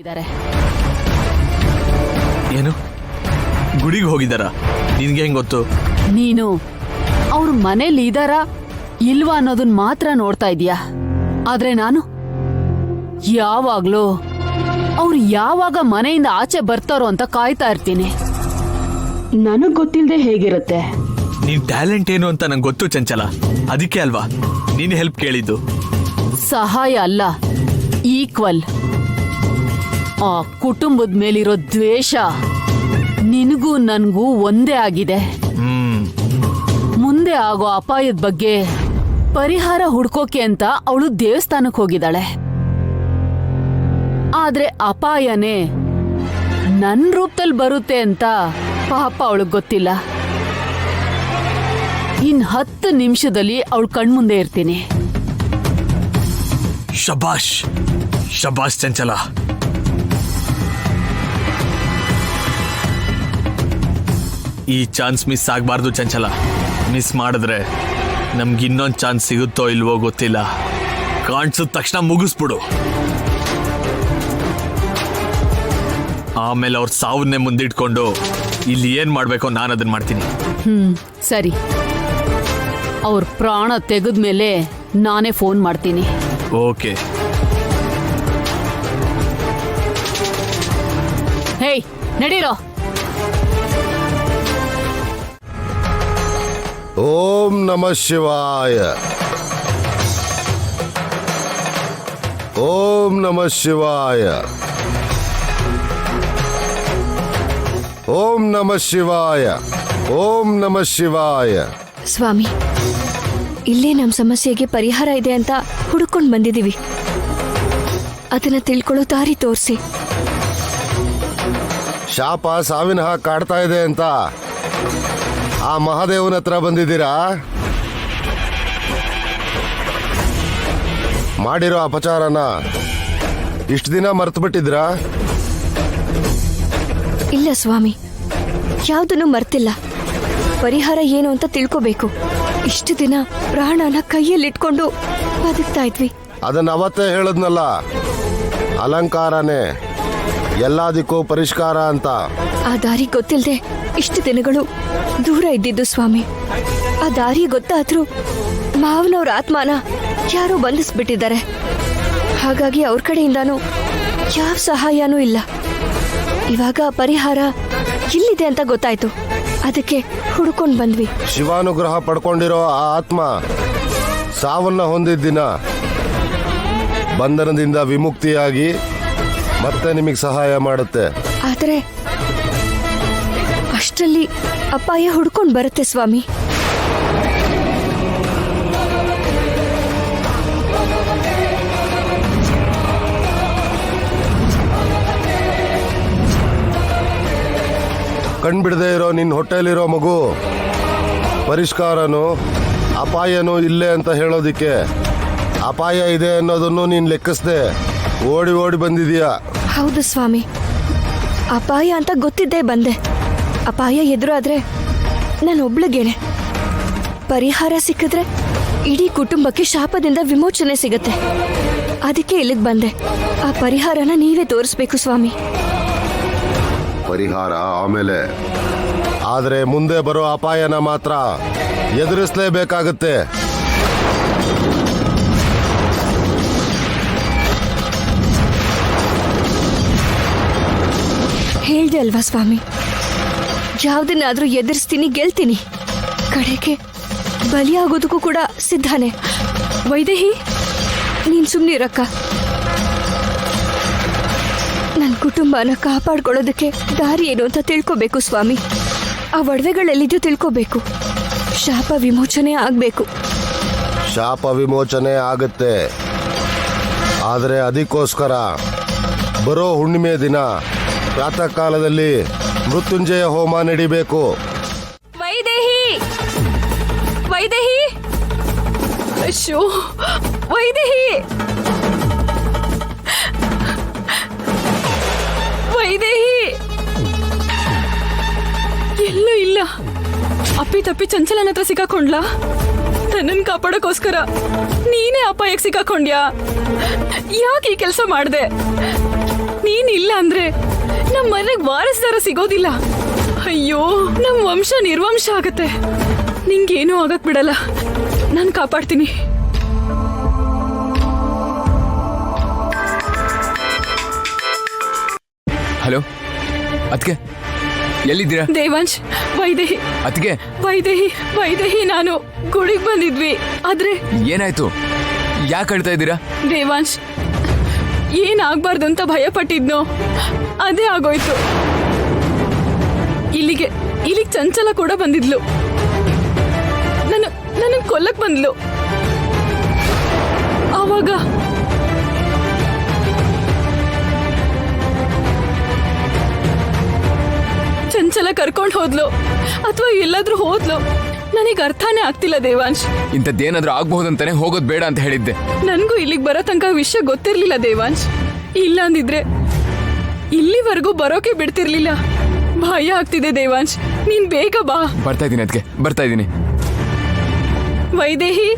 ಹೋಗಿದ್ದಾರೆ. ಏನು, ಗುಡಿಗೆ ಹೋಗಿದ್ದಾರ? ನಿನ್ಗೆ ಹೆಂಗ್ ಗೊತ್ತು? ನೀನು ಅವ್ರ ಮನೇಲಿ ಇದಾರಾ ಇಲ್ವಾ ಅನ್ನೋದನ್ನ ಮಾತ್ರ ನೋಡ್ತಾ ಇದೀಯಾ. ಆದ್ರೆ ನಾನು ಯಾವಾಗ್ಲೂ ಅವ್ರು ಯಾವಾಗ ಮನೆಯಿಂದ ಆಚೆ ಬರ್ತಾರೋ ಅಂತ ಕಾಯ್ತಾ ಇರ್ತೀನಿ. ನನಗ್ ಗೊತ್ತಿಲ್ದೆ ಹೇಗಿರುತ್ತೆ? ನಿನ್ ಟ್ಯಾಲೆಂಟ್ ಏನು ಅಂತ ನಂಗೆ ಗೊತ್ತು ಚಂಚಲ, ಅದಕ್ಕೆ ಅಲ್ವಾ ನೀನ್ ಹೆಲ್ಪ್ ಕೇಳಿದ್ದು. ಸಹಾಯ ಅಲ್ಲ, ಈಕ್ವಲ್. ಆ ಕುಟುಂಬದ ಮೇಲಿರೋ ದ್ವೇಷ ನಿನಗೂ ನನ್ಗೂ ಒಂದೇ ಆಗಿದೆ. ಮುಂದೆ ಆಗೋ ಅಪಾಯದ ಬಗ್ಗೆ ಪರಿಹಾರ ಹುಡ್ಕೋಕೆ ಅಂತ ಅವಳು ದೇವಸ್ಥಾನಕ್ಕೆ ಹೋಗಿದ್ದಾಳೆ. ಆದ್ರೆ ಅಪಾಯನೇ ನನ್ ರೂಪದಲ್ಲಿ ಬರುತ್ತೆ ಅಂತ ಪಾಪ ಅವಳಿಗೆ ಗೊತ್ತಿಲ್ಲ. ಇನ್ 10 ನಿಮಿಷದಲ್ಲಿ ಅವಳು ಕಣ್ಮುಂದೆ ಇರ್ತೀನಿ. ಶಬಾಷ್ ಶಬಾಷ್ ಚಂಚಲ. ಈ ಚಾನ್ಸ್ ಮಿಸ್ ಆಗ್ಬಾರ್ದು ಚಂಚಲ. ಮಿಸ್ ಮಾಡಿದ್ರೆ ನಮ್ಗೆ ಇನ್ನೊಂದು ಚಾನ್ಸ್ ಸಿಗುತ್ತೋ ಇಲ್ವೋ ಗೊತ್ತಿಲ್ಲ. ಕಾಣಿಸಿದ ತಕ್ಷಣ ಮುಗಿಸ್ಬಿಡು. ಆಮೇಲೆ ಅವ್ರ ಸಾವನ್ನೇ ಮುಂದಿಟ್ಕೊಂಡು ಇಲ್ಲಿ ಏನ್ ಮಾಡ್ಬೇಕೋ ನಾನು ಅದನ್ನ ಮಾಡ್ತೀನಿ. ಸರಿ, ಅವ್ರ ಪ್ರಾಣ ತೆಗೆದ್ಮೇಲೆ ನಾನೇ ಫೋನ್ ಮಾಡ್ತೀನಿ. ಓಕೆ. ಹೇಯ್, ನಡೀರೋ. ಓಂ ನಮಃ ಶಿವಾಯ. ಓಂ ನಮಃ ಶಿವಾಯ. ಓಂ ನಮಃ ಶಿವಾಯ. ಓಂ ನಮಃ ಶಿವಾಯ. ಸ್ವಾಮಿ, ಇಲ್ಲೇ ನಮ್ಮ ಸಮಸ್ಯೆಗೆ ಪರಿಹಾರ ಇದೆ ಅಂತ ಹುಡುಕೊಂಡು ಬಂದಿದ್ದೀವಿ. ಅದನ್ನ ತಿಳ್ಕೊಳ್ಳೋ ದಾರಿ ತೋರಿಸಿ. ಶಾಪ ಸಾವಿನ ಹಾಗೆ ಕಾಡ್ತಾ ಇದೆ ಅಂತ ಆ ಮಹಾದೇವನ ಹತ್ರ ಬಂದಿದ್ದೀರಾ? ಮಾಡಿರೋ ಅಪಚಾರನ ಇಷ್ಟು ದಿನ ಮರ್ತು ಬಿಟ್ಟಿದ್ರಾ? ಇಲ್ಲ ಸ್ವಾಮಿ, ಯಾವುದನ್ನು ಮರ್ತಿಲ್ಲ. ಪರಿಹಾರ ಏನು ಅಂತ ತಿಳ್ಕೋಬೇಕು. ಇಷ್ಟು ದಿನ ಪ್ರಾಣನ ಕೈಯಲ್ಲಿಟ್ಕೊಂಡು ಬದುಕ್ತಾ ಇದ್ವಿ. ಅದನ್ನ ಅವತ್ತೇ ಹೇಳದ್ನಲ್ಲ, ಅಲಂಕಾರನೇ ಎಲ್ಲದಕ್ಕೂ ಪರಿಷ್ಕಾರ ಅಂತ. ಆ ದಾರಿ ಗೊತ್ತಿಲ್ಲದೆ ಇಷ್ಟು ದಿನಗಳು ದೂರ ಇದ್ದಿದ್ದು ಸ್ವಾಮಿ. ಆ ದಾರಿ ಗೊತ್ತಾದ್ರೂ ಮಾವನವ್ರ ಆತ್ಮನ ಯಾರೋ ಬಂಧಿಸ್ಬಿಟ್ಟಿದ್ದಾರೆ. ಹಾಗಾಗಿ ಅವ್ರ ಕಡೆಯಿಂದಾನು ಯಾವ ಸಹಾಯನೂ ಇಲ್ಲ. ಇವಾಗ ಪರಿಹಾರ ಇಲ್ಲಿದೆ ಅಂತ ಗೊತ್ತಾಯ್ತು, ಅದಕ್ಕೆ ಹುಡ್ಕೊಂಡು ಬಂದ್ವಿ. ಶಿವಾನುಗ್ರಹ ಪಡ್ಕೊಂಡಿರೋ ಆ ಆತ್ಮ ಸಾವನ್ನ ಹೊಂದಿದ ದಿನ ಬಂಧನದಿಂದ ವಿಮುಕ್ತಿಯಾಗಿ ಮತ್ತೆ ನಿಮಗೆ ಸಹಾಯ ಮಾಡುತ್ತೆ. ಆದರೆ ಅಷ್ಟರಲ್ಲಿ ಅಪಾಯ ಹುಡ್ಕೊಂಡು ಬರುತ್ತೆ ಸ್ವಾಮಿ. ಕಣ್ಬಿಡದೆ ಇರೋ ನಿನ್ನ ಹೊಟ್ಟೆಲಿರೋ ಮಗು ಪರಿಷ್ಕಾರನು ಅಪಾಯನೂ ಇಲ್ಲೇ ಅಂತ ಹೇಳೋದಿಕ್ಕೆ ಅಪಾಯ ಇದೆ ಅನ್ನೋದನ್ನು ನೀನು ಲೆಕ್ಕಿಸ್ದೆ ಓಡಿ ಓಡಿ ಬಂದಿದೀಯಾ. ಹೌದು ಸ್ವಾಮಿ, ಅಪಾಯ ಅಂತ ಗೊತ್ತಿದ್ದೇ ಬಂದೆ. ಅಪಾಯ ಎದುರಾದ್ರೆ ನಾನು ಒಬ್ಳಿಗೇನೆ. ಪರಿಹಾರ ಸಿಕ್ಕಿದ್ರೆ ಇಡೀ ಕುಟುಂಬಕ್ಕೆ ಶಾಪದಿಂದ ವಿಮೋಚನೆ ಸಿಗತ್ತೆ. ಅದಕ್ಕೆ ಇಲ್ಲಿಗೆ ಬಂದೆ. ಆ ಪರಿಹಾರನ ನೀವೇ ತೋರಿಸ್ಬೇಕು ಸ್ವಾಮಿ. ಪರಿಹಾರ ಆಮೇಲೆ, ಆದರೆ ಮುಂದೆ ಬರೋ ಅಪಾಯನ ಮಾತ್ರ ಎದುರಿಸಲೇಬೇಕಾಗುತ್ತೆ. ಹೇಳ್ದೆ ಅಲ್ವಾ ಸ್ವಾಮಿ, ಯಾವುದನ್ನಾದ್ರೂ ಎದುರಿಸ್ತೀನಿ, ಗೆಲ್ತೀನಿ. ಕಡೆಗೆ ಬಲಿಯಾಗೋದಕ್ಕೂ ಕೂಡ ಸಿದ್ಧಾನೆ. ವೈದೇಹಿ, ನೀನ್ ಸುಮ್ನಿರಕ್ಕ. ನನ್ನ ಕುಟುಂಬನ ಕಾಪಾಡ್ಕೊಳ್ಳೋದಕ್ಕೆ ದಾರಿ ಏನು ಅಂತ ತಿಳ್ಕೋಬೇಕು ಸ್ವಾಮಿ. ಆ ಒಡವೆಗಳೆಲ್ಲಿದ್ದು ತಿಳ್ಕೋಬೇಕು. ಶಾಪ ವಿಮೋಚನೆ ಆಗ್ಬೇಕು. ಶಾಪ ವಿಮೋಚನೆ ಆಗುತ್ತೆ, ಆದರೆ ಅದಕ್ಕೋಸ್ಕರ ಬರೋ ಹುಣ್ಣಿಮೆ ದಿನ ಪ್ರಾತಃ ಕಾಲದಲ್ಲಿ ಮೃತ್ಯುಂಜಯ ಹೋಮ ನಡಿಬೇಕು. ವೈದೇಹಿ, ವೈದೇಹಿ, ಅಶ್ಶೋ, ವೈದೇಹಿ, ವೈದೇಹಿ. ಎಲ್ಲೂ ಇಲ್ಲ. ಅಪ್ಪಿ ತಪ್ಪಿ ಚಂಚಲನ ಹತ್ರ ಸಿಕ್ಕಾಕೊಂಡ್ಲಾ? ತನ್ನನ್ ಕಾಪಾಡೋಕೋಸ್ಕರ ನೀನೇ ಅಪಾಯಕ್ಕೆ ಸಿಕ್ಕಾಕೊಂಡ್ಯಾ? ಯಾಕೆ ಈ ಕೆಲಸ ಮಾಡ್ದೆ? ನೀನ್ ಇಲ್ಲ ಅಂದ್ರೆ ನಮ್ ಮನೆಗ್ ವಾರಸ್ದಾರ ಸಿಗೋದಿಲ್ಲ. ಅಯ್ಯೋ, ನಮ್ ವಂಶ ನಿರ್ವಂಶ ಆಗತ್ತೆ. ನಿಂಗೇನೂ ಆಗಕ್ ಬಿಡಲ್ಲ, ನಾನ್ ಕಾಪಾಡ್ತೀನಿ. ಹಲೋ ಅದ್ಕೆ ಎಲ್ಲಿದ್ದೀರಾ? ದೇವಾಂಶ್, ವೈದೇಹಿ ಅದ್ಕೆ ವೈದೇಹಿ ನಾನು ಗುಡಿಗೆ ಬಂದಿದ್ವಿ. ಆದ್ರೆ ಏನಾಯ್ತು? ಯಾಕೆ ಅಳ್ತಾ ಇದ್ದೀರಾ? ದೇವಾಂಶ್, ಏನಾಗ್ಬಾರ್ದು ಅಂತ ಭಯ ಪಟ್ಟಿದ್ನೋ ಅದೇ ಆಗೋಯ್ತು. ಇಲ್ಲಿಗೆ ಚಂಚಲ ಕೂಡ ಬಂದಿದ್ಲು. ನನ್ನ ಕೊಲ್ಲಕ್ ಬಂದ್ಲು. ಆವಾಗ ಚಂಚಲ ಕರ್ಕೊಂಡು ಹೋದ್ಲು ಅಥವಾ ಎಲ್ಲಾದ್ರೂ ಹೋದ್ಲು, ನನಗೆ ಅರ್ಥನೇ ಆಗ್ತಿಲ್ಲ ದೇವಾಂಶ್. ಇಂಥದ್ದೇನಾದ್ರೂ ಆಗ್ಬಹುದಂತಾನೆ ಹೋಗೋದ್ ಬೇಡ ಅಂತ ಹೇಳಿದ್ದೆ. ನನ್ಗೂ ಇಲ್ಲಿಗೆ ಬರೋ ತನಕ ವಿಷಯ ಗೊತ್ತಿರ್ಲಿಲ್ಲ ದೇವಾಂಶ್. ಇಲ್ಲ ಅಂದಿದ್ರೆ ಇಲ್ಲಿವರೆಗೂ ಬರೋಕೆ ಬಿಡ್ತಿರ್ಲಿಲ್ಲ. ಭಯ ಆಗ್ತಿದೆ ದೇವಾಂಶ್, ನೀನ್ ಬೇಗ ಬಾ. ಬರ್ತಾ ಇದ್ದೀನಿ ಅದಕ್ಕೆ, ಬರ್ತಾ ಇದ್ದೀನಿ. ವೈದೇಹಿ,